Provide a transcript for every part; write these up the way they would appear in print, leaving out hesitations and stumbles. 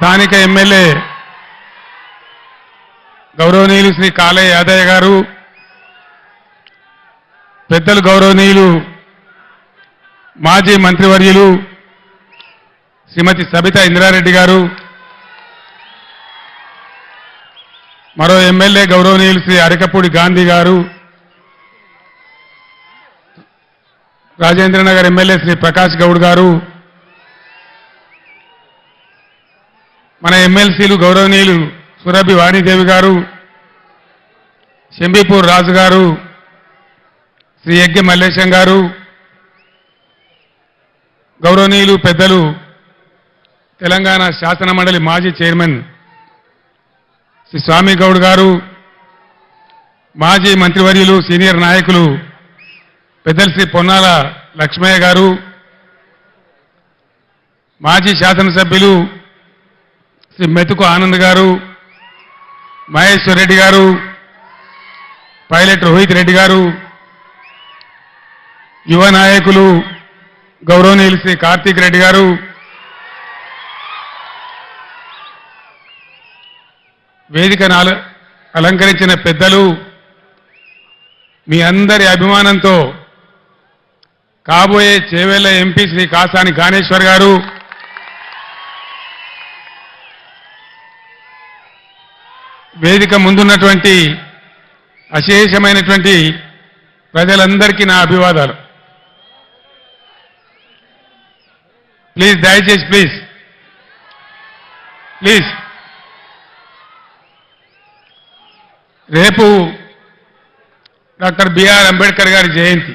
స్థానిక ఎమ్మెల్యే గౌరవనీయులు శ్రీ కాళయ్య యాదయ్య గారు, పెద్దలు గౌరవనీయులు మాజీ మంత్రివర్యులు శ్రీమతి సబితా ఇంద్రారెడ్డి గారు, మరో ఎమ్మెల్యే గౌరవనీయులు శ్రీ అరకపూడి గాంధీ గారు, రాజేంద్రనగర్ ఎమ్మెల్యే శ్రీ ప్రకాష్ గౌడ్ గారు, మన ఎమ్మెల్సీలు గౌరవనీయులు సురభి వాణిదేవి గారు, శంబీపూర్ రాజు గారు, శ్రీ యజ్ఞ మల్లేశం గారు, గౌరవనీయులు పెద్దలు తెలంగాణ శాసన మండలి మాజీ చైర్మన్ శ్రీ స్వామి గౌడ్ గారు, మాజీ మంత్రివర్యులు సీనియర్ నాయకులు పెద్దలు శ్రీ పొన్నాల లక్ష్మయ్య గారు, మాజీ శాసనసభ్యులు శ్రీ మెతుకు ఆనంద్ గారు, మహేశ్వర్ రెడ్డి గారు, పైలట్ రోహిత్ రెడ్డి గారు, యువ నాయకులు గౌరవనీయులు శ్రీ కార్తీక్ రెడ్డి గారు, వేదికను అలంకరించిన పెద్దలు, మీ అందరి అభిమానంతో కాబోయే చేవెళ్ల ఎంపీ శ్రీ కాసాని గానేశ్వర్ గారు, వేదిక ముందున్నటువంటి అశేషమైనటువంటి ప్రజలందరికీ నా అభివాదాలు. ప్లీజ్ దయచేసి ప్లీజ్ రేపు డాక్టర్ బిఆర్ అంబేద్కర్ గారి జయంతి.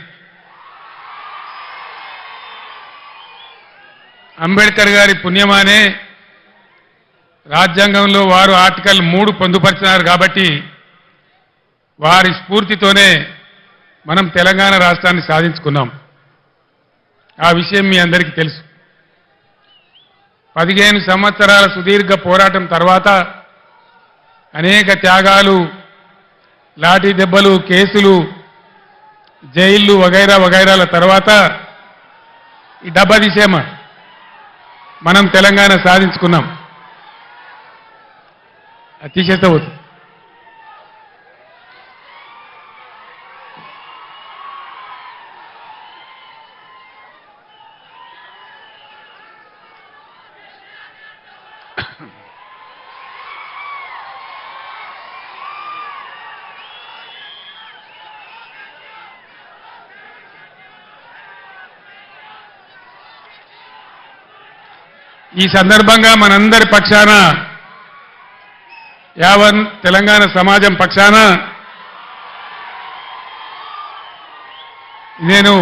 అంబేద్కర్ గారి పుణ్యమానే రాజ్యాంగంలో వారు ఆర్టికల్ 3 పొందుపరిచినారు కాబట్టి వారి స్ఫూర్తితోనే మనం తెలంగాణ రాష్ట్రాన్ని సాధించుకున్నాం. ఆ విషయం మీ అందరికీ తెలుసు. 15 సంవత్సరాల సుదీర్ఘ పోరాటం తర్వాత అనేక త్యాగాలు, లాఠీ దెబ్బలు, కేసులు, జైళ్లు వగైరా వగైరాల తర్వాత ఈ డబ్బా తీసేమా మనం తెలంగాణ సాధించుకున్నాం. తీసేస్తే పోతుంది. ఈ సందర్భంగా మనందరి పక్షాన, యావన్ తెలంగాణ సమాజం పక్షాన నేను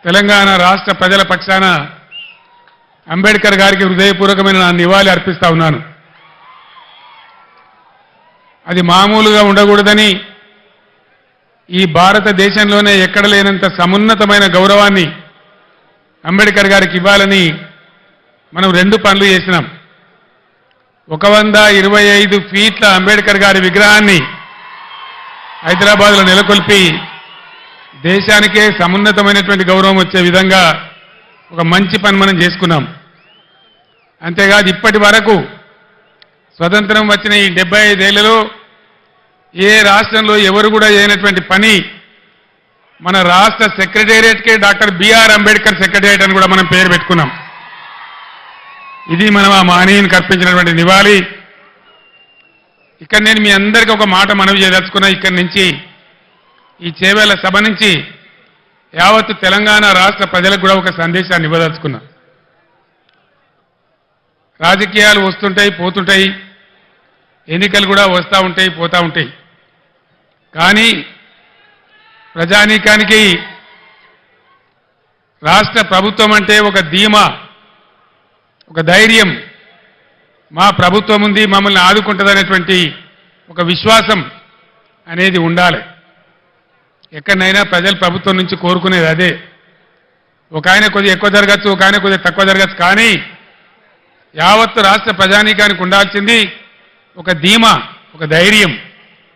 తెలంగాణ రాష్ట్ర ప్రజల పక్షాన అంబేద్కర్ గారికి హృదయపూర్వకమైన నా నివాళి అర్పిస్తా ఉన్నాను. అది మామూలుగా ఉండకూడదని, ఈ భారతదేశంలోనే ఎక్కడ లేనంత సమున్నతమైన గౌరవాన్ని అంబేద్కర్ గారికి ఇవ్వాలని మనం 2 పనులు చేసినాం. 125 ఫీట్ల అంబేద్కర్ గారి విగ్రహాన్ని హైదరాబాద్లో నెలకొల్పి దేశానికే సమున్నతమైనటువంటి గౌరవం వచ్చే విధంగా ఒక మంచి పని మనం చేసుకున్నాం. అంతేకాదు, ఇప్పటి వరకు స్వతంత్రం వచ్చిన ఈ 75 ఏళ్లలో ఏ రాష్ట్రంలో ఎవరు కూడా చేయనటువంటి పని మన రాష్ట్ర సెక్రటేరియట్కే డాక్టర్ బిఆర్ అంబేద్కర్ సెక్రటేరియట్ అని కూడా మనం పేరు పెట్టుకున్నాం. ఇది మనం ఆ మహనీయునికి అర్పించినటువంటి నివాళి. ఇక్కడ నేను మీ అందరికీ ఒక మాట మనవి చేయదలుచుకున్నా. ఇక్కడి నుంచి, ఈ చేవేళ్ల సభ నుంచి యావత్తు తెలంగాణ రాష్ట్ర ప్రజలకు కూడా ఒక సందేశాన్ని ఇవ్వదలుచుకున్నా. రాజకీయాలు వస్తుంటాయి, పోతుంటాయి, ఎన్నికలు కూడా వస్తూ ఉంటాయి, పోతూ ఉంటాయి. కానీ ప్రజానీకానికి రాష్ట్ర ప్రభుత్వం అంటే ఒక ధీమా, ఒక ధైర్యం, మా ప్రభుత్వం ఉంది, మమ్మల్ని ఆదుకుంటుందనేటువంటి ఒక విశ్వాసం అనేది ఉండాలి. ఎక్కడైనా ప్రజలు ప్రభుత్వం నుంచి కోరుకునేది అదే. ఒక ఆయన కొద్దిగా ఎక్కువ జరగచ్చు, ఒక ఆయన కొద్దిగా తక్కువ జరగచ్చు, కానీ యావత్తు రాష్ట్ర ప్రజానీకానికి ఉండాల్సింది ఒక ధీమా, ఒక ధైర్యం,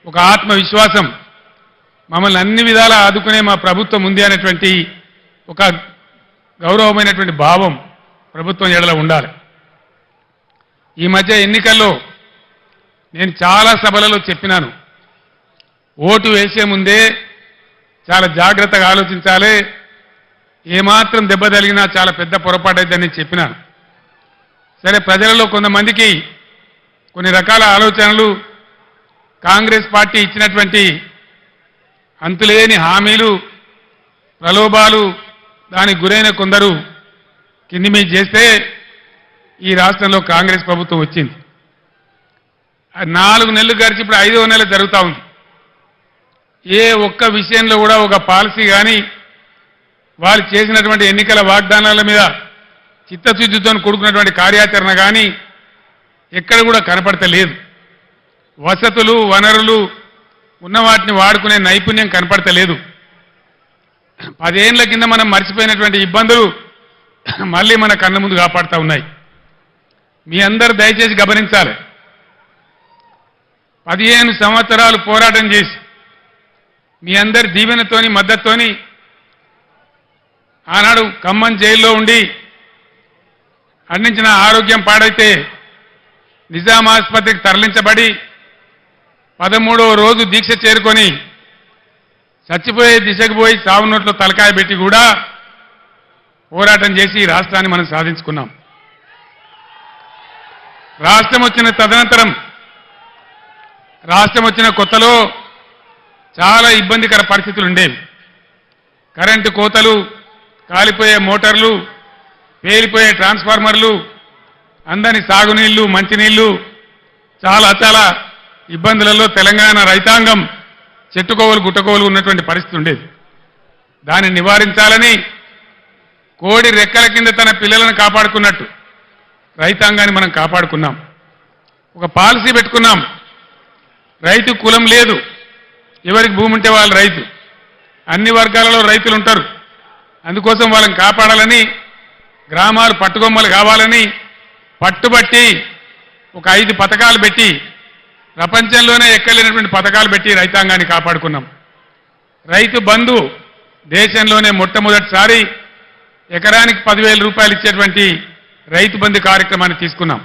ఒక ఆత్మవిశ్వాసం. మమ్మల్ని అన్ని విధాలా ఆదుకునే మా ప్రభుత్వం ఉంది అనేటువంటి ఒక గౌరవమైనటువంటి భావం ప్రభుత్వం ఎడల ఉండాలి. ఈ మధ్య ఎన్నికల్లో నేను చాలా సభలలో చెప్పినాను, ఓటు వేసే ముందే చాలా జాగ్రత్తగా ఆలోచించాలి, ఏమాత్రం దెబ్బ తగిలినా చాలా పెద్ద పొరపాటు అయిద్దని చెప్పినాను. సరే, ప్రజలలో కొంతమందికి కొన్ని రకాల ఆలోచనలు, కాంగ్రెస్ పార్టీ ఇచ్చినటువంటి అంతులేని హామీలు, ప్రలోభాలు, దానికి గురైన కొందరు కింది మీద చేస్తే ఈ రాష్ట్రంలో కాంగ్రెస్ ప్రభుత్వం వచ్చింది. 4 నెలలు గడిచి ఇప్పుడు 5వ నెల జరుగుతూ ఉంది. ఏ ఒక్క విషయంలో కూడా ఒక పాలసీ కానీ, వాళ్ళు చేసినటువంటి ఎన్నికల వాగ్దానాల మీద చిత్తశుద్ధితో కూడుకున్నటువంటి కార్యాచరణ కానీ ఎక్కడ కూడా కనపడతలేదు. వసతులు, వనరులు ఉన్న వాటిని వాడుకునే నైపుణ్యం కనపడతలేదు. 10 ఏళ్ల కింద మనం మర్చిపోయినటువంటి ఇబ్బందులు మళ్ళీ మన కళ్ళ ముందు కాపాడుతూ ఉన్నాయి. మీ అందరూ దయచేసి గమనించాలి. 15 సంవత్సరాలు పోరాటం చేసి మీ అందరి దీవెనతోని, మద్దతుతోని ఆనాడు ఖమ్మం జైల్లో ఉండి అందించిన ఆరోగ్యం పాడైతే నిజాం ఆసుపత్రికి తరలించబడి 13వ రోజు దీక్ష చేరుకొని చచ్చిపోయే దిశకు పోయి సావు నోట్లో తలకాయ పెట్టి కూడా పోరాటం చేసి ఈ రాష్ట్రాన్ని మనం సాధించుకున్నాం. రాష్ట్రం వచ్చిన కొత్తలో చాలా ఇబ్బందికర పరిస్థితులు ఉండేవి. కరెంటు కోతలు, కాలిపోయే మోటార్లు, పేలిపోయే ట్రాన్స్ఫార్మర్లు, అందని సాగునీళ్లు, మంచినీళ్లు, చాలా చాలా ఇబ్బందులలో తెలంగాణ రైతాంగం చెట్టుకోవలు గుట్టకోవలు ఉన్నటువంటి పరిస్థితి ఉండేది. దాన్ని నివారించాలని కోడి రెక్కల కింద తన పిల్లలను కాపాడుకున్నట్టు రైతాంగాన్ని మనం కాపాడుకున్నాం. ఒక పాలసీ పెట్టుకున్నాం. రైతు కులం లేదు, ఎవరికి భూమి ఉంటే వాళ్ళు రైతు. అన్ని వర్గాలలో రైతులు ఉంటారు. అందుకోసం వాళ్ళని కాపాడాలని, గ్రామాలు పట్టుకొమ్మలు కావాలని పట్టుబట్టి ఒక 5 పథకాలు పెట్టి, ప్రపంచంలోనే ఎక్కలేనటువంటి పథకాలు పెట్టి రైతాంగాన్ని కాపాడుకున్నాం. రైతు బంధు దేశంలోనే మొట్టమొదటిసారి ఎకరానికి 10,000 రూపాయలు ఇచ్చేటువంటి రైతు బంధు కార్యక్రమాన్ని తీసుకున్నాం.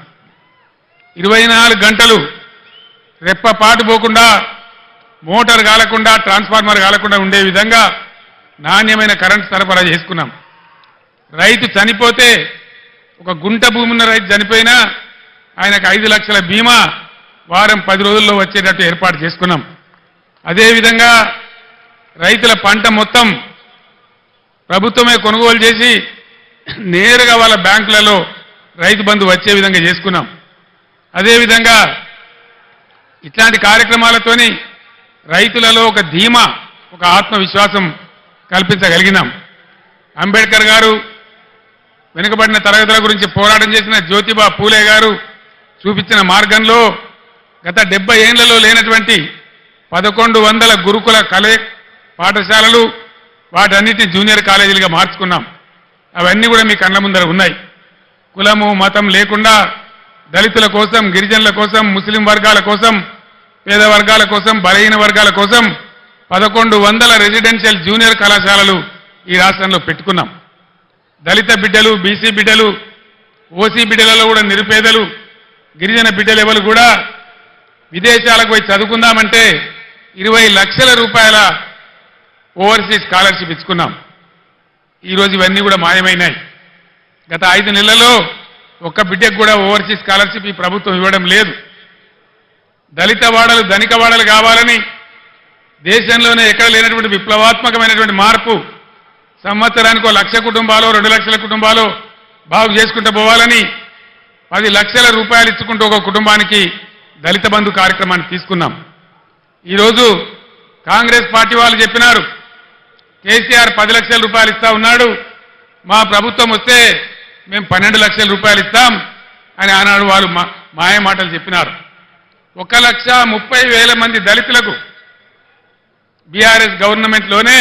24 గంటలు రెప్పపాటు పోకుండా, మోటార్ కాలకుండా, ట్రాన్స్ఫార్మర్ కాలకుండా ఉండే విధంగా నాణ్యమైన కరెంటు సరఫరా చేసుకున్నాం. రైతు చనిపోతే, ఒక గుంట భూమి ఉన్న రైతు చనిపోయినా ఆయనకు 5 లక్షల బీమా వారం 10 రోజుల్లో వచ్చేటట్టు ఏర్పాటు చేసుకున్నాం. అదేవిధంగా రైతుల పంట మొత్తం ప్రభుత్వమే కొనుగోలు చేసి నేరుగా వాళ్ళ బ్యాంకులలో రైతు బంధు వచ్చే విధంగా చేసుకున్నాం. అదేవిధంగా ఇట్లాంటి కార్యక్రమాలతోని రైతులలో ఒక ధీమా, ఒక ఆత్మవిశ్వాసం కల్పించగలిగినాం. అంబేద్కర్ గారు, వెనుకబడిన తరగతుల గురించి పోరాటం చేసిన జ్యోతిబా పూలే గారు చూపించిన మార్గంలో గత 70 ఏళ్లలో లేనటువంటి 1100 గురుకుల పాఠశాలలు, వాటన్నిటిని జూనియర్ కాలేజీలుగా మార్చుకున్నాం. అవన్నీ కూడా మీ కళ్ళ ముందర ఉన్నాయి. కులము, మతం లేకుండా దళితుల కోసం, గిరిజనుల కోసం, ముస్లిం వర్గాల కోసం, పేద వర్గాల కోసం, బలహీన వర్గాల కోసం 1100 రెసిడెన్షియల్ జూనియర్ కళాశాలలు ఈ రాష్ట్రంలో పెట్టుకున్నాం. దళిత బిడ్డలు, బీసీ బిడ్డలు, ఓసీ బిడ్డలలో కూడా నిరుపేదలు, గిరిజన బిడ్డలు ఎవరు కూడా విదేశాలకు పోయి చదువుకుందామంటే 20 లక్షల రూపాయల ఓవర్సీస్ స్కాలర్షిప్ ఇచ్చుకున్నాం. ఈరోజు ఇవన్నీ కూడా మాయమైనాయి. గత 5 నెలల్లో ఒక్క బిడ్డకు కూడా ఓవర్సీస్ స్కాలర్షిప్ ఈ ప్రభుత్వం ఇవ్వడం లేదు. దళిత వాడలు, ధనిక వాడలు కావాలని దేశంలోనే ఎక్కడ లేనటువంటి విప్లవాత్మకమైనటువంటి మార్పు, సంవత్సరానికి 1 లక్ష కుటుంబాలు, 2 లక్షల కుటుంబాలు బాగు చేసుకుంటూ పోవాలని 10 లక్షల రూపాయలు ఇచ్చుకుంటూ ఒక కుటుంబానికి దళిత బంధు కార్యక్రమాన్ని తీసుకున్నాం. ఈరోజు కాంగ్రెస్ పార్టీ వాళ్ళు చెప్పినారు, కేసీఆర్ 10 లక్షల రూపాయలు ఇస్తా ఉన్నాడు, మా ప్రభుత్వం వస్తే మేము 12 లక్షల రూపాయలు ఇస్తాం అని ఆనాడు వాళ్ళు మాయ మాటలు చెప్పినారు. 1,30,000 మంది దళితులకు బీఆర్ఎస్ గవర్నమెంట్లోనే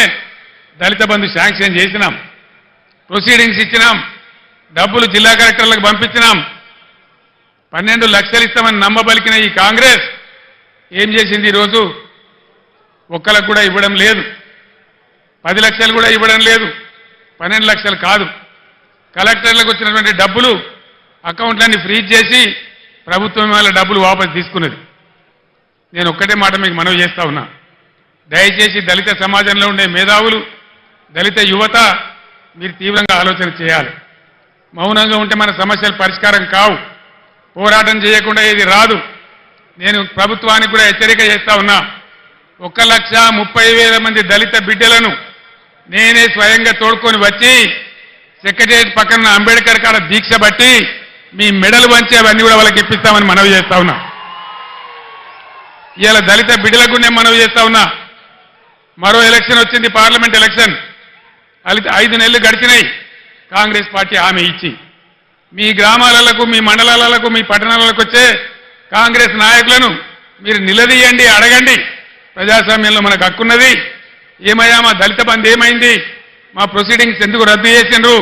దళిత బంధు శాంక్షన్ చేసినాం. ప్రొసీడింగ్స్ ఇచ్చినాం, డబ్బులు జిల్లా కలెక్టర్లకు పంపించినాం. 12 లక్షలు ఇస్తామని నమ్మబలికిన ఈ కాంగ్రెస్ ఏం చేసింది? ఈరోజు ఒక్కలకు కూడా ఇవ్వడం లేదు, 10 లక్షలు కూడా ఇవ్వడం లేదు, 12 లక్షలు కాదు. కలెక్టర్లకు వచ్చినటువంటి డబ్బులు అకౌంట్లన్నీ ఫ్రీజ్ చేసి ప్రభుత్వం వాళ్ళ డబ్బులు వాపసు తీసుకున్నది. నేను ఒక్కటే మాట మీకు మనవి చేస్తా ఉన్నా, దయచేసి దళిత సమాజంలో ఉండే మేధావులు, దళిత యువత మీరు తీవ్రంగా ఆలోచన చేయాలి. మౌనంగా ఉంటే మన సమస్యలు పరిష్కారం కావు. పోరాటం చేయకుండా ఏది రాదు. నేను ప్రభుత్వానికి కూడా హెచ్చరిక చేస్తా ఉన్నా, 1,30,000 మంది దళిత బిడ్డలను నేనే స్వయంగా తోడుకొని వచ్చి సెక్రటేరియట్ పక్కన అంబేద్కర్ కాడ దీక్ష బట్టి మీ మెడలు వంచి అవన్నీ కూడా వాళ్ళకి ఇప్పిస్తామని మనవి చేస్తా ఉన్నా. ఇవాళ దళిత బిడ్డలకు నేను మనవి చేస్తా ఉన్నా, మరో ఎలక్షన్ వచ్చింది, పార్లమెంట్ ఎలక్షన్. 5 నెలలు గడిచినాయి. కాంగ్రెస్ పార్టీ హామీ ఇచ్చి మీ గ్రామాలకు, మీ మండలాలకు, మీ పట్టణాలకు వచ్చే కాంగ్రెస్ నాయకులను మీరు నిలదీయండి, అడగండి. ప్రజాస్వామ్యంలో మనకు హక్కున్నది. ఏమయ్యా మా దళిత బంధు ఏమైంది, మా ప్రొసీడింగ్స్ ఎందుకు రద్దు చేసిండ్రు,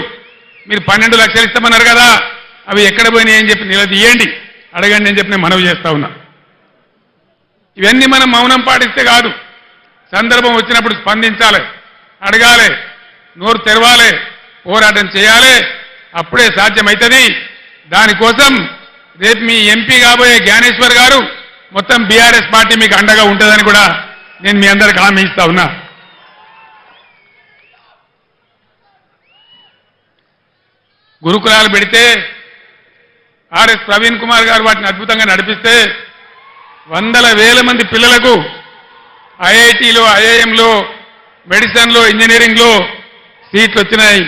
మీరు 12 లక్షలు ఇస్తామన్నారు కదా, అవి ఎక్కడ పోయినాయి అని చెప్పి నిలదీయండి, అడగండి అని చెప్పి నేను మనవి చేస్తా ఉన్నా. ఇవన్నీ మనం మౌనం పాటిస్తే కాదు. సందర్భం వచ్చినప్పుడు స్పందించాలి, అడగాలి, నోరు తెరవాలి, పోరాటం చేయాలి. అప్పుడే సాధ్యమవుతుంది. దానికోసం రేపు మీ ఎంపీ కాబోయే జ్ఞానేశ్వర్ గారు మొత్తం బీఆర్ఎస్ పార్టీ మీకు అండగా ఉంటుందని కూడా నేను మీ అందరికి హామీ ఇస్తా ఉన్నా. గురుకులాలు పెడితే ఆర్ఎస్ ప్రవీణ్ కుమార్ గారు వాటిని అద్భుతంగా నడిపిస్తే 100,000 మంది పిల్లలకు ఐఐటీలో, ఐఐఎంలో, మెడిసిన్లో, ఇంజనీరింగ్లో సీట్లు వచ్చినాయి.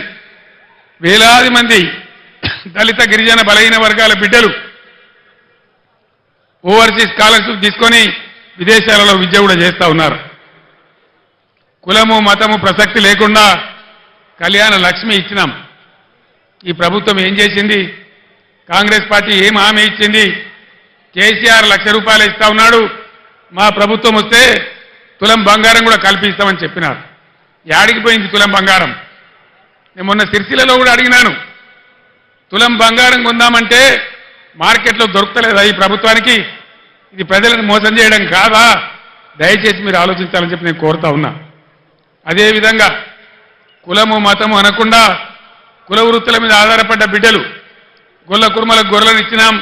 వేలాది మంది దళిత, గిరిజన, బలహీన వర్గాల బిడ్డలు ఓవర్సీస్ స్కాలర్షిప్ తీసుకొని విదేశాలలో విద్య కూడా చేస్తూ ఉన్నారు. కులము, మతము ప్రసక్తి లేకుండా కళ్యాణ లక్ష్మి ఇచ్చినాం. ఈ ప్రభుత్వం ఏం చేసింది? కాంగ్రెస్ పార్టీ ఏం హామీ ఇచ్చింది? కేసీఆర్ ₹1,00,000 ఇస్తా ఉన్నాడు, మా ప్రభుత్వం వస్తే తులం బంగారం కూడా కల్పిస్తామని చెప్పినారు. యాడికి పోయింది తులం బంగారం? నేను మొన్న సిరిసిల్లలో కూడా అడిగినాను, తులం బంగారం కొందామంటే మార్కెట్లో దొరుకుతలేదా ఈ ప్రభుత్వానికి? ఇది ప్రజలను మోసం చేయడం కాదా? దయచేసి మీరు ఆలోచించాలని చెప్పి నేను కోరుతా ఉన్నా. అదేవిధంగా కులము, మతము అనకుండా కుల వృత్తుల మీద ఆధారపడ్డ బిడ్డలు, గొల్ల కుర్మలకు గొర్రెలను ఇచ్చినాం.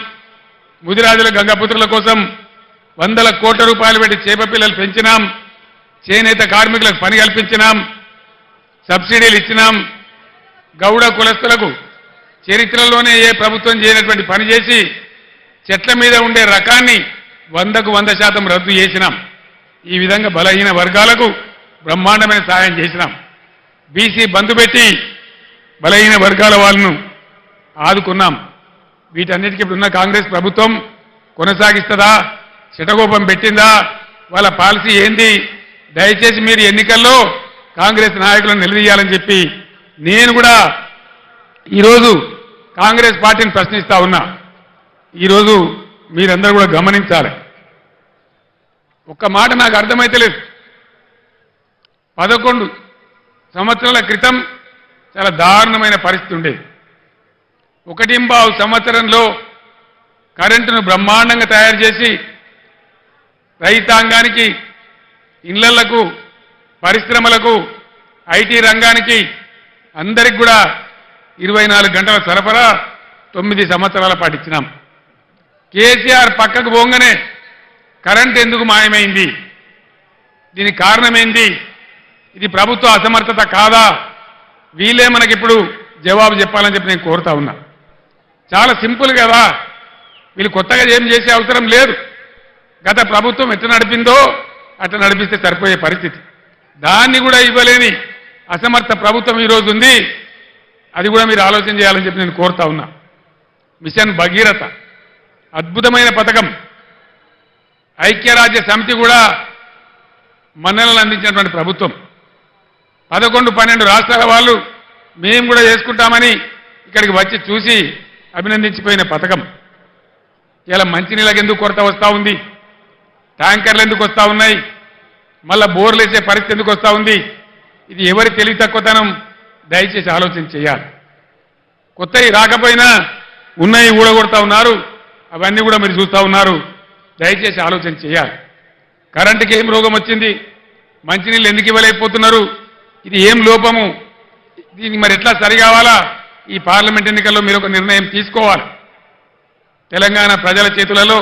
ముదిరాజుల, గంగపుత్రుల కోసం 100 కోట్ల రూపాయలు పెట్టి చేప పిల్లలు పెంచినాం. చేనేత కార్మికులకు పని కల్పించినాం. సబ్సిడీలు ఇచ్చినాం. గౌడ కులస్తులకు చరిత్రలోనే ఏ ప్రభుత్వం చేయనటువంటి పని చేసి చెట్ల మీద ఉండే రకాన్ని 100కు 100% రద్దు చేసినాం. ఈ విధంగా బలహీన వర్గాలకు బ్రహ్మాండమైన సహాయం చేసినాం. బీసీ బంధు పెట్టి బలహీన వర్గాల వాళ్ళను ఆదుకున్నాం. వీటన్నిటికీ ఇప్పుడున్న కాంగ్రెస్ ప్రభుత్వం కొనసాగిస్తుందా? చిటగోపం పెట్టిందా? వాళ్ళ పాలసీ ఏంది? దయచేసి మీరు ఎన్నికల్లో కాంగ్రెస్ నాయకులను నిలదీయాలని చెప్పి నేను కూడా ఈరోజు కాంగ్రెస్ పార్టీని ప్రశ్నిస్తా ఉన్నా. ఈరోజు మీరందరూ కూడా గమనించాలి. ఒక్క మాట నాకు అర్థమైతలేదు. 11 సంవత్సరాల క్రితం చాలా దారుణమైన పరిస్థితి ఉండేది. 1.5 సంవత్సరంలో కరెంటును బ్రహ్మాండంగా తయారు చేసి రైతాంగానికి, ఇళ్లకు, పరిశ్రమలకు, ఐటీ రంగానికి అందరికి కూడా 24 గంటల సరఫరా 9 సంవత్సరాల పాటు ఇచ్చినాం. కేసీఆర్ పక్కకు పోగానే కరెంట్ ఎందుకు మాయమైంది? దీనికి కారణమేంది? ఇది ప్రభుత్వ అసమర్థత కాదా? వీళ్ళే మనకిప్పుడు జవాబు చెప్పాలని చెప్పి నేను కోరుతా ఉన్నా. చాలా సింపుల్ కదా, వీళ్ళు కొత్తగా ఏం చేసే అవసరం లేదు. గత ప్రభుత్వం ఎట్లా నడిపిందో అట్లా నడిపిస్తే సరిపోయే పరిస్థితి. దాన్ని కూడా ఇవ్వలేని అసమర్థ ప్రభుత్వం ఈరోజు ఉంది. అది కూడా మీరు ఆలోచన చేయాలని చెప్పి నేను కోరుతా ఉన్నా. మిషన్ భగీరథ అద్భుతమైన పథకం. ఐక్యరాజ్య సమితి కూడా మన్ననలు అందించినటువంటి ప్రభుత్వం. 11-12 రాష్ట్రాల వాళ్ళు మేము కూడా చేసుకుంటామని ఇక్కడికి వచ్చి చూసి అభినందించిపోయిన పథకం. ఇలా మంచినీళ్ళకి ఎందుకు కొరత వస్తూ ఉంది? ట్యాంకర్లు ఎందుకు వస్తూ ఉన్నాయి? మళ్ళా బోర్లు వేసే పరిస్థితి ఎందుకు వస్తూ ఉంది? ఇది ఎవరి తెలివి తక్కువతనం? దయచేసి ఆలోచన చేయాలి. కొత్తవి రాకపోయినా ఉన్నాయి ఊడగొడతా ఉన్నారు. అవన్నీ కూడా మీరు చూస్తూ ఉన్నారు. దయచేసి ఆలోచన చేయాలి. కరెంటుకి ఏం రోగం వచ్చింది? మంచినీళ్ళు ఎందుకు ఇవ్వలేకపోతున్నారు? ఇది ఏం లోపము? దీనికి మరి ఎట్లా సరి కావాలా? ఈ పార్లమెంట్ ఎన్నికల్లో మీరు ఒక నిర్ణయం తీసుకోవాలి. తెలంగాణ ప్రజల చేతులలో,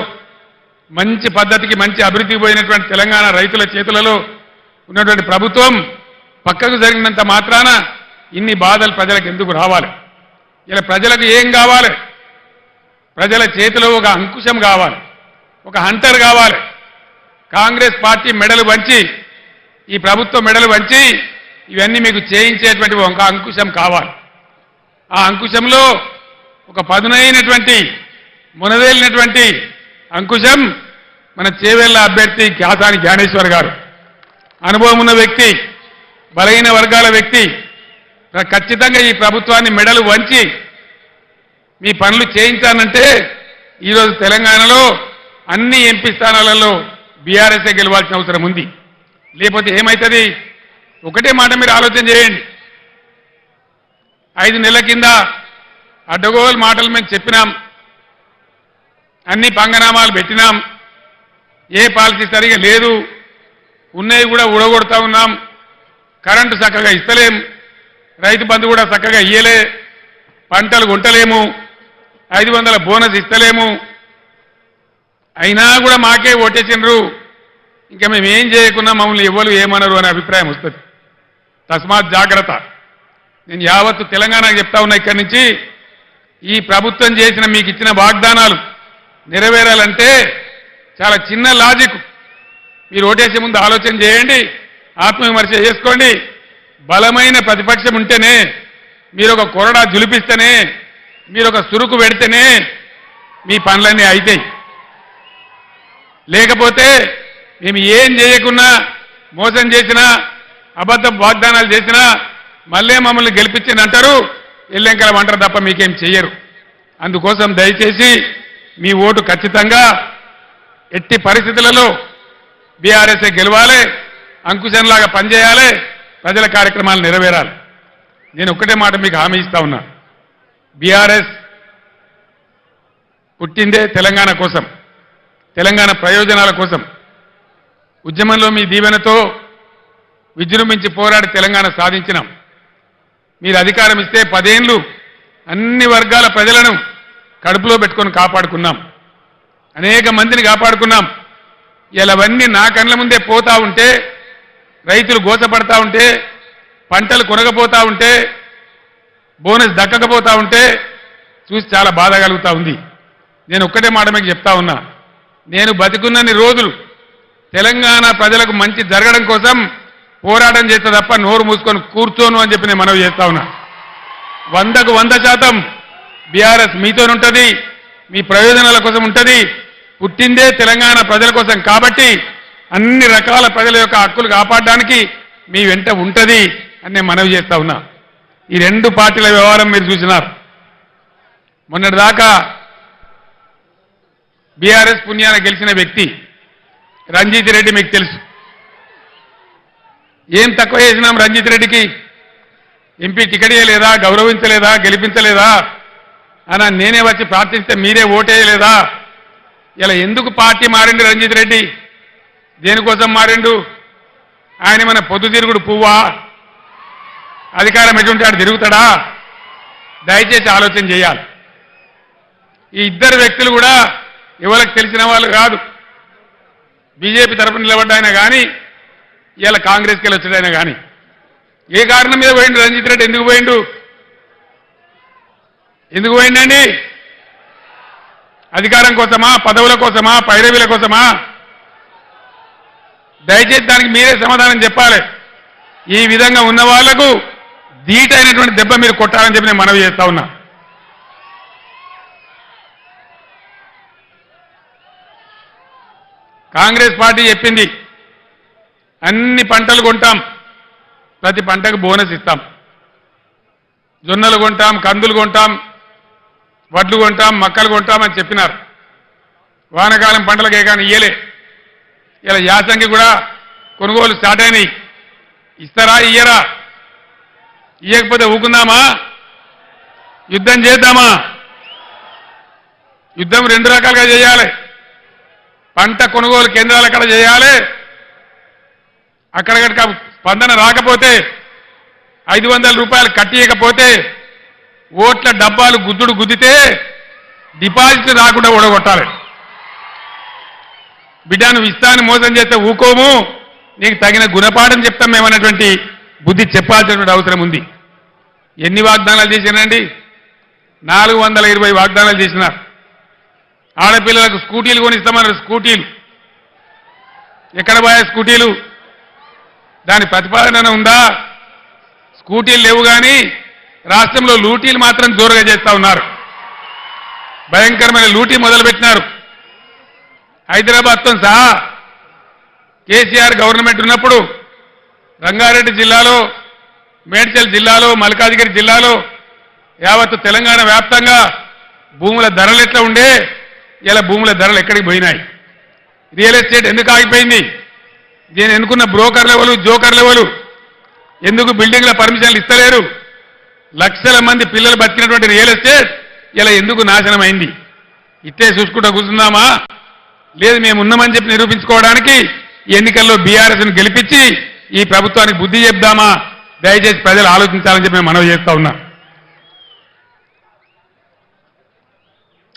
మంచి పద్ధతికి మంచి అభివృద్ధికి పోయినటువంటి తెలంగాణ రైతుల చేతులలో ఉన్నటువంటి ప్రభుత్వం పక్కకు జరిగినంత మాత్రాన ఇన్ని బాధలు ప్రజలకు ఎందుకు రావాలి? ఇలా ప్రజలకు ఏం కావాలి? ప్రజల చేతిలో ఒక అంకుశం కావాలి, ఒక హంటర్ కావాలి. కాంగ్రెస్ పార్టీ మెడలు వంచి, ఈ ప్రభుత్వం మెడలు వంచి ఇవన్నీ మీకు చేయించేటువంటి ఒక అంకుశం కావాలి. ఆ అంకుశంలో ఒక పదునైనటువంటి మునదేలినటువంటి అంకుశం మన చేవెళ్ల అభ్యర్థి కాసాని జ్ఞానేశ్వర్ గారు. అనుభవం ఉన్న వ్యక్తి, బలహీన వర్గాల వ్యక్తి. ఖచ్చితంగా ఈ ప్రభుత్వాన్ని మెడలు వంచి మీ పనులు చేయించానంటే ఈరోజు తెలంగాణలో అన్ని ఎంపీ స్థానాలలో బీఆర్ఎస్ఏ గెలవాల్సిన అవసరం ఉంది. లేకపోతే ఏమవుతుంది? ఒకటే మాట మీరు ఆలోచన చేయండి. 5 నెలల కింద అడ్డగోలు మాటలు మేము చెప్పినాం, అన్ని పంగనామాలు పెట్టినాం, ఏ పాలసీ సరిగా లేదు, ఉన్నవి కూడా ఊడగొడతా ఉన్నాం, కరెంటు చక్కగా ఇస్తలేం, రైతు బంధు కూడా చక్కగా ఇయ్యలే, పంటలు కొంటలేము, 500 బోనస్ ఇస్తలేము, అయినా కూడా మాకే ఓటేసినరు, ఇంకా మేము ఏం చేయకున్నా మమ్మల్ని ఎవరు ఏమనరు అనే అభిప్రాయం వస్తుంది. తస్మాత్ జాగ్రత్త. నేను యావత్తు తెలంగాణకు చెప్తా ఉన్నా, ఇక్కడి నుంచి ఈ ప్రభుత్వం చేసిన మీకు ఇచ్చిన వాగ్దానాలు నెరవేరాలంటే చాలా చిన్న లాజిక్. మీరు ఓటేసే ముందు ఆలోచన చేయండి, ఆత్మవిమర్శ చేసుకోండి. బలమైన ప్రతిపక్షం ఉంటేనే, మీరు ఒక కొరడా జులిపిస్తేనే, మీరు ఒక సురుకు పెడితేనే మీ పనులన్నీ అవుతాయి. లేకపోతే మేము ఏం చేయకున్నా, మోసం చేసినా, అబద్ధ వాగ్దానాలు చేసినా మళ్ళీ మమ్మల్ని గెలిపించింది అంటారు, ఎల్లెంకలం అంటారు తప్ప మీకేం చెయ్యరు. అందుకోసం దయచేసి మీ ఓటు ఖచ్చితంగా ఎట్టి పరిస్థితులలో బీఆర్ఎస్ఏ గెలవాలి, అంకుశంలాగా పనిచేయాలి, ప్రజల కార్యక్రమాలు నెరవేరాలి. నేను ఒక్కటే మాట మీకు హామీ ఇస్తా ఉన్నా. బీఆర్ఎస్ పుట్టిందే తెలంగాణ కోసం, తెలంగాణ ప్రయోజనాల కోసం. ఉద్యమంలో మీ దీవెనతో విజృంభించి పోరాడి తెలంగాణ సాధించినాం. మీరు అధికారం ఇస్తే 10 ఏళ్లు అన్ని వర్గాల ప్రజలను కడుపులో పెట్టుకొని కాపాడుకున్నాం, అనేక మందిని కాపాడుకున్నాం. ఇలావన్నీ నా కళ్ళ ముందే పోతా ఉంటే, రైతులు గోసపడతా ఉంటే, పంటలు కొనకపోతా ఉంటే, బోనస్ దక్కకపోతా ఉంటే చూసి చాలా బాధ కలుగుతా ఉంది. నేను ఒక్కటే మాట మీకు చెప్తా ఉన్నా, నేను బతికున్నన్ని రోజులు తెలంగాణ ప్రజలకు మంచి జరగడం కోసం పోరాటం చేస్తే తప్ప నోరు మూసుకొని కూర్చోను అని చెప్పి నేను మనవి చేస్తా ఉన్నా. 100కు 100% బీఆర్ఎస్ మీతోనుంటది, మీ ప్రయోజనాల కోసం ఉంటుంది. పుట్టిందే తెలంగాణ ప్రజల కోసం కాబట్టి అన్ని రకాల ప్రజల యొక్క హక్కులు కాపాడడానికి మీ వెంట ఉంటుంది అని నేను మనవి చేస్తా ఉన్నా. ఈ 2 పార్టీల వ్యవహారం మీరు చూసినారు. మొన్నటిదాకా బీఆర్ఎస్ పుణ్యాన గెలిచిన వ్యక్తి రంజిత్ రెడ్డి మీకు తెలుసు. ఏం తక్కువ చేసినాం రంజిత్ రెడ్డికి? ఎంపీ టికెట్ ఇవ్వలేదా, గౌరవించలేదా, గెలిపించలేదా అని నేనే వచ్చి ప్రార్థిస్తే మీరే ఓటేయలేదా? ఇలా ఎందుకు పార్టీ మారిండు రంజిత్ రెడ్డి? దేనికోసం మారిండు? ఆయన మన పొద్దుతిరుగుడు పువ్వా? అధికారం ఎటువంటి ఆడు తిరుగుతాడా? దయచేసి ఆలోచన చేయాలి. ఈ 2 వ్యక్తులు కూడా ఎవరికి తెలిసిన వాళ్ళు కాదు. బీజేపీ తరఫున నిలబడ్డాయినా కానీ, ఇలా కాంగ్రెస్కి వెళ్ళి వచ్చాడైనా కానీ, ఏ కారణం మీద పోయిండు రంజిత్ రెడ్డి? ఎందుకు పోయిండు? ఎందుకు పోయిండండి? అధికారం కోసమా, పదవుల కోసమా, పైరవీల కోసమా? దయచేసి దానికి మీరే సమాధానం చెప్పాలి. ఈ విధంగా ఉన్న వాళ్లకు ధీటైనటువంటి దెబ్బ మీరు కొట్టాలని చెప్పి నేను మనవి చేస్తా ఉన్నా. కాంగ్రెస్ పార్టీ చెప్పింది అన్ని పంటలు కొంటాం, ప్రతి పంటకు బోనస్ ఇస్తాం, జొన్నలు కొంటాం, కందులు కొంటాం, వడ్లు కొంటాం, మక్కలు కొంటాం అని చెప్పినారు. వానకాలం పంటలకే కానీ ఇయ్యలే. ఇలా యాసంగి కూడా కొనుగోలు స్టార్ట్ అయినాయి. ఇస్తారా ఇయ్యరా? ఇయ్యకపోతే ఊకుందామా? యుద్ధం చేద్దామా? యుద్ధం 2 రకాలుగా చేయాలి. పంట కొనుగోలు కేంద్రాలు అక్కడ చేయాలి. అక్కడికక్కడ స్పందన రాకపోతే, 500 రూపాయలు కట్టియకపోతే, ఓట్ల డబ్బాలు గుద్దుడు గుద్దితే డిపాజిట్ రాకుండా ఓడగొట్టాలి. బిడ్డ నువ్వు ఇస్తాన్ని మోసం చేస్తే ఊకోము, నీకు తగిన గుణపాఠం చెప్తాం మేమన్నటువంటి బుద్ధి చెప్పాల్సినటువంటి అవసరం ఉంది. ఎన్ని వాగ్దానాలు చేసినారండి? 420 వాగ్దానాలు చేసినారు. ఆడపిల్లలకు స్కూటీలు కొనిస్తామన్నారు. స్కూటీలు ఎక్కడ పోయా? స్కూటీలు దాని ప్రతిపాదన ఉందా? స్కూటీలు లేవు. కానీ రాష్ట్రంలో లూటీలు మాత్రం జోరుగా చేస్తా ఉన్నారు. భయంకరమైన లూటీ మొదలుపెట్టినారు. హైదరాబాద్తో సహా కేసీఆర్ గవర్నమెంట్ ఉన్నప్పుడు రంగారెడ్డి జిల్లాలో, మేడ్చల్ జిల్లాలో, మల్కాజిగిరి జిల్లాలో, యావత్ తెలంగాణ వ్యాప్తంగా భూముల ధరలు ఎట్లా ఉండే, ఇలా భూముల ధరలు ఎక్కడికి పోయినాయి? రియల్ ఎస్టేట్ ఎందుకు ఆగిపోయింది? దీన్ని ఎన్నుకున్న బ్రోకర్ లెవెలు, జోకర్ లెవెలు ఎందుకు బిల్డింగ్ల పర్మిషన్లు ఇస్తలేరు? లక్షల మంది పిల్లలు బతికినటువంటి రియల్ ఎస్టేట్ ఇలా ఎందుకు నాశనం అయింది? ఇట్టే చూసుకుంటూ కూర్చుందామా? లేదు, మేము ఉన్నామని చెప్పి నిరూపించుకోవడానికి ఎన్నికల్లో బీఆర్ఎస్ను గెలిపించి ఈ ప్రభుత్వానికి బుద్ధి చెప్దామా? దయచేసి ప్రజలు ఆలోచించాలని చెప్పి మేము మనవి చేస్తా ఉన్నాం.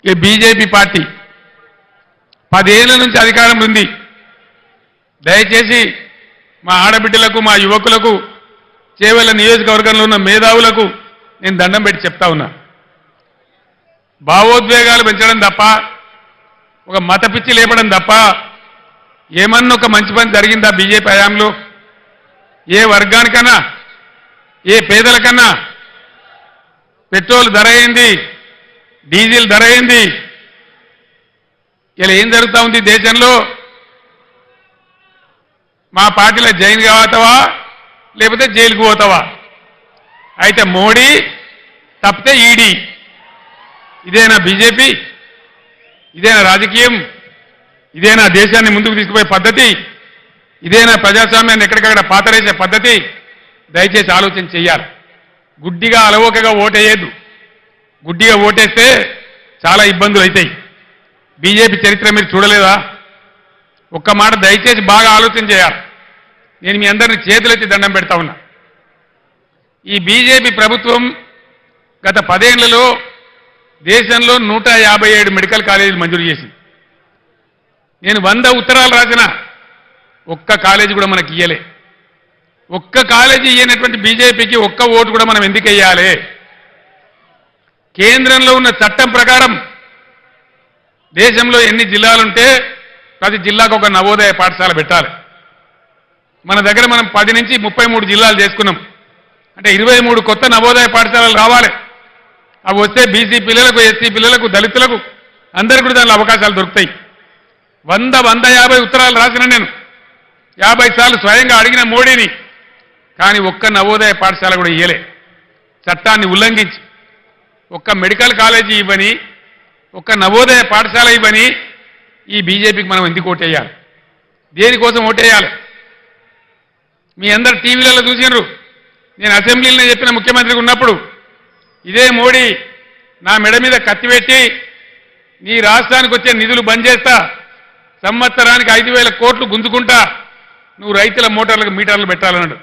ఈ బీజేపీ పార్టీ 10 ఏళ్ల నుంచి అధికారంలో ఉంది. దయచేసి మా ఆడబిడ్డలకు, మా యువకులకు, చేవెళ్ల నియోజకవర్గంలో ఉన్న మేధావులకు నేను దండం పెట్టి చెప్తా ఉన్నా. భావోద్వేగాలు పెంచడం తప్ప, ఒక మత పిచ్చి లేపడం తప్ప ఏమన్నా ఒక మంచి పని జరిగిందా బీజేపీ హయాంలో? ఏ వర్గానికన్నా, ఏ పేదలకన్నా పెట్రోల్ ధర అయింది, డీజిల్ ధర అయింది. ఇలా ఏం జరుగుతూ ఉంది దేశంలో? మా పార్టీలో జైన్ పోతావా లేకపోతే జైలుకు పోతావా? అయితే మోడీ తప్పితే ఈడీ. ఇదేనా బీజేపీ? ఇదేనా రాజకీయం? ఇదేనా దేశాన్ని ముందుకు తీసుకుపోయే పద్ధతి? ఇదేనా ప్రజాస్వామ్యాన్ని ఎక్కడికక్కడ పాతరేసే పద్ధతి? దయచేసి ఆలోచన చెయ్యాలి. గుడ్డిగా అలవోకగా ఓటేయద్దు. గుడ్డిగా ఓటేస్తే చాలా ఇబ్బందులు అవుతాయి. బీజేపీ చరిత్ర మీరు చూడలేదా? ఒక్క మాట దయచేసి బాగా ఆలోచన చేయాలి. నేను మీ అందరినీ చేతులెత్తి దండం పెడతా ఉన్నా. ఈ బీజేపీ ప్రభుత్వం గత 10 ఏళ్లలో దేశంలో 157 మెడికల్ కాలేజీలు మంజూరు చేసింది. నేను 100 ఉత్తరాలు రాసిన ఒక్క కాలేజీ కూడా మనకి ఇయ్యలే. ఒక్క కాలేజీ ఇయ్యనటువంటి బీజేపీకి ఒక్క ఓటు కూడా మనం ఎందుకు వేయాలి? కేంద్రంలో ఉన్న చట్టం ప్రకారం దేశంలో ఎన్ని జిల్లాలుంటే ప్రతి జిల్లాకు ఒక నవోదయ పాఠశాల పెట్టాలి. మన దగ్గర మనం 10 నుంచి 33 జిల్లాలు చేసుకున్నాం. అంటే 23 కొత్త నవోదయ పాఠశాలలు రావాలి. అవి వస్తే బీసీ పిల్లలకు, ఎస్సీ పిల్లలకు, దళితులకు అందరికీ కూడా దానిలో అవకాశాలు దొరుకుతాయి. 150 ఉత్తరాలు రాసిన నేను, 50 సార్లు స్వయంగా అడిగిన మోడీని. కానీ ఒక్క నవోదయ పాఠశాల కూడా ఇయ్యలే. చట్టాన్ని ఉల్లంఘించి ఒక్క మెడికల్ కాలేజీ ఇవ్వని, ఒక్క నవోదయ పాఠశాల ఇవ్వని ఈ బీజేపీకి మనం ఎందుకు ఓటేయాలి? దేనికోసం ఓటేయాలి? మీ అందరు టీవీలలో చూసినారు. నేను అసెంబ్లీలో చెప్పిన ముఖ్యమంత్రికి ఉన్నప్పుడు ఇదే మోడీ నా మెడ మీద కత్తిపెట్టి నీ రాష్ట్రానికి వచ్చే నిధులు బంద్ చేస్తా, సంవత్సరానికి 5,000 కోట్లు గుంజుకుంటా, నువ్వు రైతుల మోటార్లకు మీటర్లు పెట్టాలన్నాడు.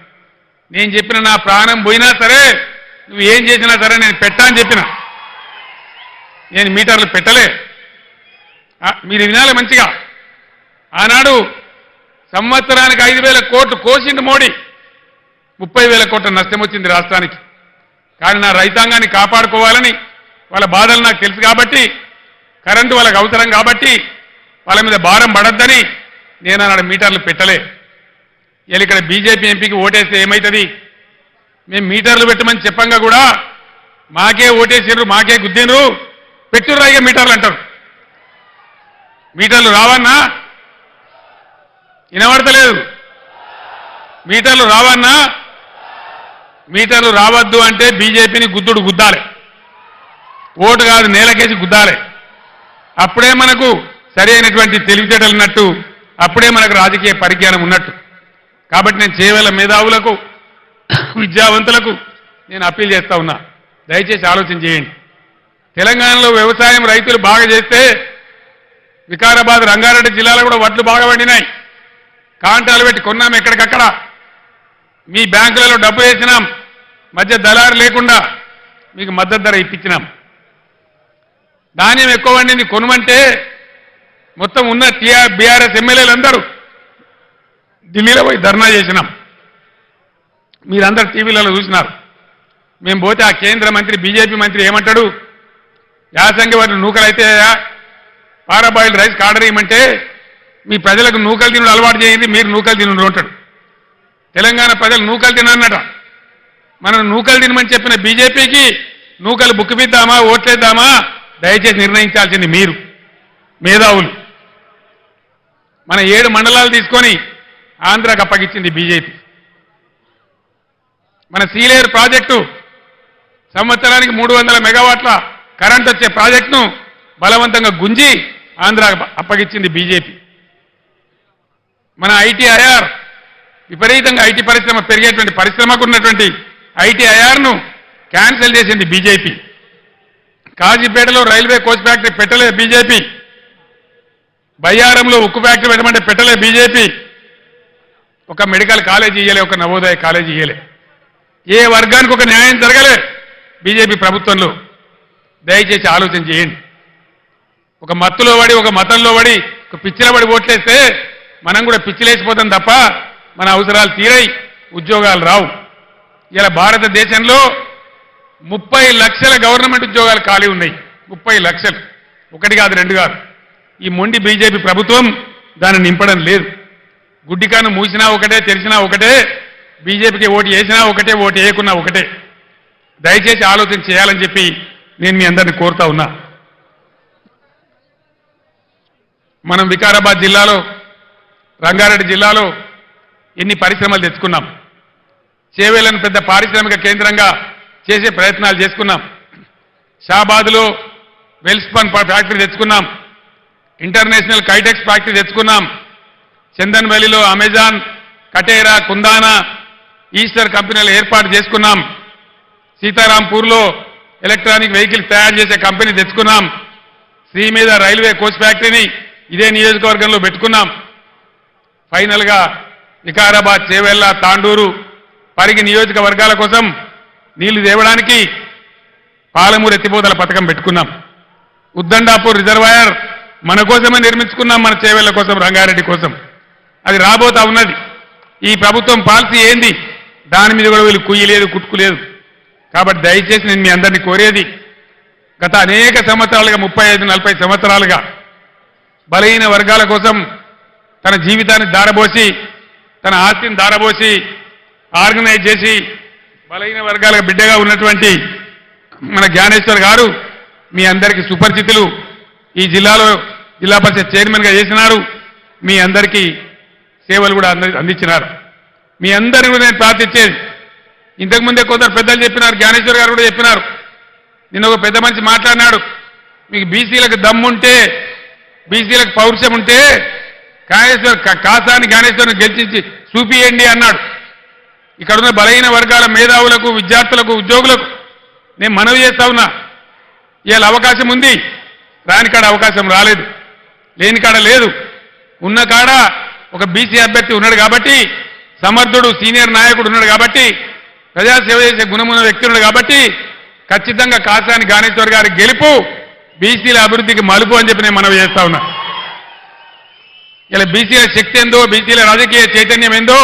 నేను చెప్పిన నా ప్రాణం పోయినా సరే, నువ్వు ఏం చేసినా సరే నేను పెట్టా అని చెప్పిన. నేను మీటర్లు పెట్టలే. మీరు వినాలి మంచిగా. ఆనాడు సంవత్సరానికి 5,000 కోట్లు కోసిండు మోడీ. 30,000 కోట్ల నష్టం వచ్చింది రాష్ట్రానికి. కానీ నా రైతాంగాన్ని కాపాడుకోవాలని, వాళ్ళ బాధలు నాకు తెలుసు కాబట్టి, కరెంటు వాళ్ళకి అవసరం కాబట్టి, వాళ్ళ మీద భారం పడద్దని నేను ఆనాడు మీటర్లు పెట్టలే. ఇలా ఇక్కడ బీజేపీ ఎంపీకి ఓటేస్తే ఏమవుతుంది? మేము మీటర్లు పెట్టమని చెప్పంగా కూడా మాకే ఓటేసిర్రు, మాకే గుద్దినరు, పెట్టుర్రాయిగా మీటర్లు అంటారు. మీటర్లు రావన్నా? వినబడతలేదు. మీటర్లు రావన్నా? మీటర్లు రావద్దు అంటే బీజేపీని గుద్దుడు గుద్దాలి. ఓటు కాదు, నేలకేసి గుద్దాలి. అప్పుడే మనకు సరైనటువంటి తెలివితేటలు ఉన్నట్టు, అప్పుడే మనకు రాజకీయ పరిజ్ఞానం ఉన్నట్టు. కాబట్టి నేను చేవెళ్ల మేధావులకు, విద్యావంతులకు నేను అప్పీల్ చేస్తా ఉన్నా. దయచేసి ఆలోచన చేయండి. తెలంగాణలో వ్యవసాయం రైతులు బాగా చేస్తే వికారాబాద్, రంగారెడ్డి జిల్లాలో కూడా వడ్లు బాగా పండినాయి. కాంటాలు పెట్టి కొన్నాం ఎక్కడికక్కడ. మీ బ్యాంకులలో డబ్బు వేసినాం, మధ్య దళారు లేకుండా మీకు మద్దతు ధర ఇప్పించినాం. ధాన్యం ఎక్కువ వండింది కొనమంటే మొత్తం ఉన్న బీఆర్ఎస్ ఎమ్మెల్యేలందరూ ఢిల్లీలో పోయి ధర్నా చేసినాం. మీరందరూ టీవీలలో చూసినారు. మేము పోతే ఆ కేంద్ర మంత్రి బీజేపీ మంత్రి ఏమంటాడు, యాసంగి వాటి నూకలైతే పారాబాయిల్డ్ రైస్ ఆర్డర్ ఇవ్వమంటే మీ ప్రజలకు నూకలు తినడం అలవాటు చేయండి, మీరు నూకలు తినడు అంటాడు. తెలంగాణ ప్రజలు నూకలు తినన్నట. మనం నూకలు తినమని చెప్పిన బీజేపీకి నూకలు బుక్కిపిద్దామా ఓట్లేద్దామా దయచేసి నిర్ణయించాల్సింది మీరు మేధావులు. మన 7 మండలాలు తీసుకొని ఆంధ్రాకు అప్పగించింది బీజేపీ. మన సీలేరు ప్రాజెక్టు సంవత్సరానికి 300 మెగావాట్ల కరెంట్ వచ్చే ప్రాజెక్టును బలవంతంగా గుంజి ఆంధ్రాకు అప్పగించింది బీజేపీ. మన ఐటీఐఆర్ విపరీతంగా ఐటీ పరిశ్రమ పెరిగేటువంటి పరిశ్రమకు ఉన్నటువంటి ఐటీఐఆర్ను క్యాన్సిల్ చేసింది బీజేపీ. కాజీపేటలో రైల్వే కోచ్ ఫ్యాక్టరీ పెట్టలే బీజేపీ. బయ్యారంలో ఉక్కు ఫ్యాక్టరీ పెట్టమంటే పెట్టలే బీజేపీ. ఒక మెడికల్ కాలేజీ ఇయ్యలే, ఒక నవోదయ కాలేజీ ఇయ్యలే. ఏ వర్గానికి ఒక న్యాయం జరగలే బీజేపీ ప్రభుత్వంలో. దయచేసి ఆలోచన చేయండి. ఒక మత్తులో పడి, ఒక మతంలో పడి, ఒక పిచ్చిలో పడి ఓట్లేస్తే మనం కూడా పిచ్చిలేసిపోతాం తప్ప మన అవసరాలు తీరై ఉద్యోగాలు రావు. ఇలా భారతదేశంలో 30 లక్షల గవర్నమెంట్ ఉద్యోగాలు ఖాళీ ఉన్నాయి. 30 లక్షలు, 1 కాదు 2 కాదు. ఈ మొండి బీజేపీ ప్రభుత్వం దాన్ని నింపడం లేదు. గుడ్డికాను మూసినా ఒకటే, తెరిచినా ఒకటే, బీజేపీకి ఓటు వేసినా ఒకటే, ఓటు వేయకున్నా ఒకటే. దయచేసి ఆలోచన చేయాలని చెప్పి నేను మీ అందరినీ కోరుతా ఉన్నా. మనం వికారాబాద్ జిల్లాలో, రంగారెడ్డి జిల్లాలో ఎన్ని పరిశ్రమలు తెచ్చుకున్నాం. చేవేళ్లను పెద్ద పారిశ్రామిక కేంద్రంగా చేసే ప్రయత్నాలు చేసుకున్నాం. షాబాద్లో వెల్స్పన్ ఫ్యాక్టరీ తెచ్చుకున్నాం. ఇంటర్నేషనల్ కైటెక్స్ ఫ్యాక్టరీ తెచ్చుకున్నాం. చందన్ వ్యాలీలో అమెజాన్, కటేరా, కుందానా, ఈస్టర్ కంపెనీలు ఏర్పాటు చేసుకున్నాం. సీతారాంపూర్లో ఎలక్ట్రానిక్ వెహికల్స్ తయారు చేసే కంపెనీ తెచ్చుకున్నాం. శ్రీ మీద రైల్వే కోచ్ ఫ్యాక్టరీని ఇదే నియోజకవర్గంలో పెట్టుకున్నాం. ఫైనల్గా వికారాబాద్, చేవెళ్ల, తాండూరు, పరిగి నియోజకవర్గాల కోసం నీళ్లు తేవడానికి పాలమూరు ఎత్తిపోతల పథకం పెట్టుకున్నాం. ఉద్దండాపూర్ రిజర్వాయర్ మన కోసమే నిర్మించుకున్నాం, మన చేవెళ్ల కోసం, రంగారెడ్డి కోసం. అది రాబోతా ఉన్నది. ఈ ప్రభుత్వం పాలసీ ఏంది దాని మీద కూడా వీళ్ళు కుయ్యలేదు, కుట్టుకులేదు. కాబట్టి దయచేసి నేను మీ అందరినీ కోరేది, గత అనేక సంవత్సరాలుగా 35-40 సంవత్సరాలుగా బలహీన వర్గాల కోసం తన జీవితాన్ని దారబోసి, తన ఆస్తిని దారబోసి, ఆర్గనైజ్ చేసి బలహీన వర్గాలకు బిడ్డగా ఉన్నటువంటి మన జ్ఞానేశ్వర్ గారు మీ అందరికీ సుపరిచితులు. ఈ జిల్లాలో జిల్లా పరిషత్ చైర్మన్గా చేసినారు. మీ అందరికీ సేవలు కూడా అందించినారు. మీ అందరినీ కూడా నేను ప్రార్థించేది, ఇంతకుముందే కొందరు పెద్దలు చెప్పినారు, జ్ఞానేశ్వర్ గారు కూడా చెప్పినారు. నిన్న ఒక పెద్ద మనిషి మాట్లాడినాడు, మీకు బీసీలకు దమ్ముంటే, బీసీలకు పౌరుషం ఉంటే కాసాని జ్ఞానేశ్వర్ని గెలిచించి చూపియండి అన్నాడు. ఇక్కడున్న బలహీన వర్గాల మేధావులకు, విద్యార్థులకు, ఉద్యోగులకు నేను మనవి చేస్తా ఉన్నా, ఇవాళ అవకాశం ఉంది. రాని కాడ అవకాశం రాలేదు, లేని కాడ లేదు. ఉన్న కాడ ఒక బీసీ అభ్యర్థి ఉన్నాడు కాబట్టి, సమర్థుడు సీనియర్ నాయకుడు ఉన్నాడు కాబట్టి, ప్రజాసేవ చేసే గుణమున్న వ్యక్తి ఉన్నాడు కాబట్టి ఖచ్చితంగా కాసాని జ్ఞానేశ్వర్ గారి గెలుపు బీసీల అభివృద్ధికి మలుపు అని చెప్పి నేను మనవి చేస్తా ఉన్నా. ఇలా బీసీల శక్తి ఏందో, బీసీల రాజకీయ చైతన్యం ఏందో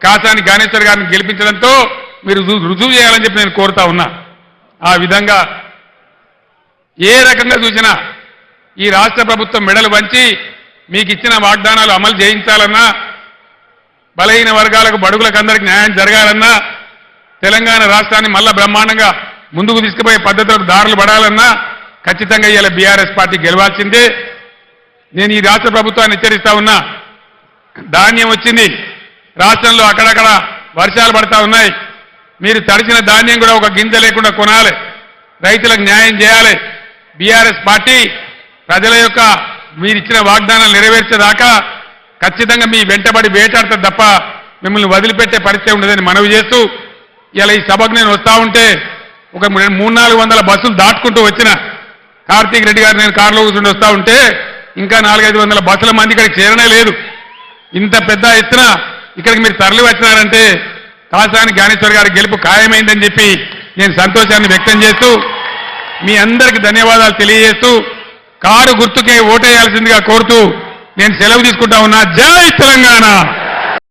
కాసాని జ్ఞానేశ్వర్ గారిని గెలిపించడంతో మీరు రుజువు చేయాలని చెప్పి నేను కోరుతా ఉన్నా. ఆ విధంగా ఏ రకంగా చూసినా ఈ రాష్ట్ర ప్రభుత్వం మెడలు వంచి మీకు ఇచ్చిన వాగ్దానాలు అమలు చేయించాలన్నా, బలహీన వర్గాలకు, బడుగులకు అందరికీ న్యాయం జరగాలన్నా, తెలంగాణ రాష్ట్రాన్ని మళ్ళా బ్రహ్మాండంగా ముందుకు తీసుకుపోయే పద్ధతులకు దారులు పడాలన్నా ఖచ్చితంగా ఇవాళ బీఆర్ఎస్ పార్టీ గెలవాల్సిందే. నేను ఈ రాష్ట్ర ప్రభుత్వాన్ని హెచ్చరిస్తా ఉన్నా. ధాన్యం వచ్చింది, రాష్ట్రంలో అక్కడక్కడ వర్షాలు పడతా ఉన్నాయి. మీరు తడిచిన ధాన్యం కూడా ఒక గింజ లేకుండా కొనాలి, రైతులకు న్యాయం చేయాలి. బీఆర్ఎస్ పార్టీ ప్రజల యొక్క మీరిచ్చిన వాగ్దానాలు నెరవేర్చేదాకా ఖచ్చితంగా మీ వెంటబడి వేటాడుతుంది తప్ప మిమ్మల్ని వదిలిపెట్టే పరిస్థితి ఉండదని మనవి చేస్తూ, ఇలా ఈ సభకు నేను వస్తా ఉంటే ఒక 300-400 బస్సులు దాటుకుంటూ వచ్చిన కార్తీక్ రెడ్డి గారు నేను కారులో కూర్చుండి వస్తా ఉంటే ఇంకా 400-500 బస్సుల మంది ఇక్కడికి చేరనే లేదు. ఇంత పెద్ద ఎత్తున ఇక్కడికి మీరు తరలి వచ్చినారంటే కాసాని జ్ఞానేశ్వర్ గారి గెలుపు ఖాయమైందని చెప్పి నేను సంతోషాన్ని వ్యక్తం చేస్తూ మీ అందరికీ ధన్యవాదాలు తెలియజేస్తూ కారు గుర్తుకే ఓటేయాల్సిందిగా కోరుతూ నేను సెలవు తీసుకుంటా ఉన్నా. జై తెలంగాణ.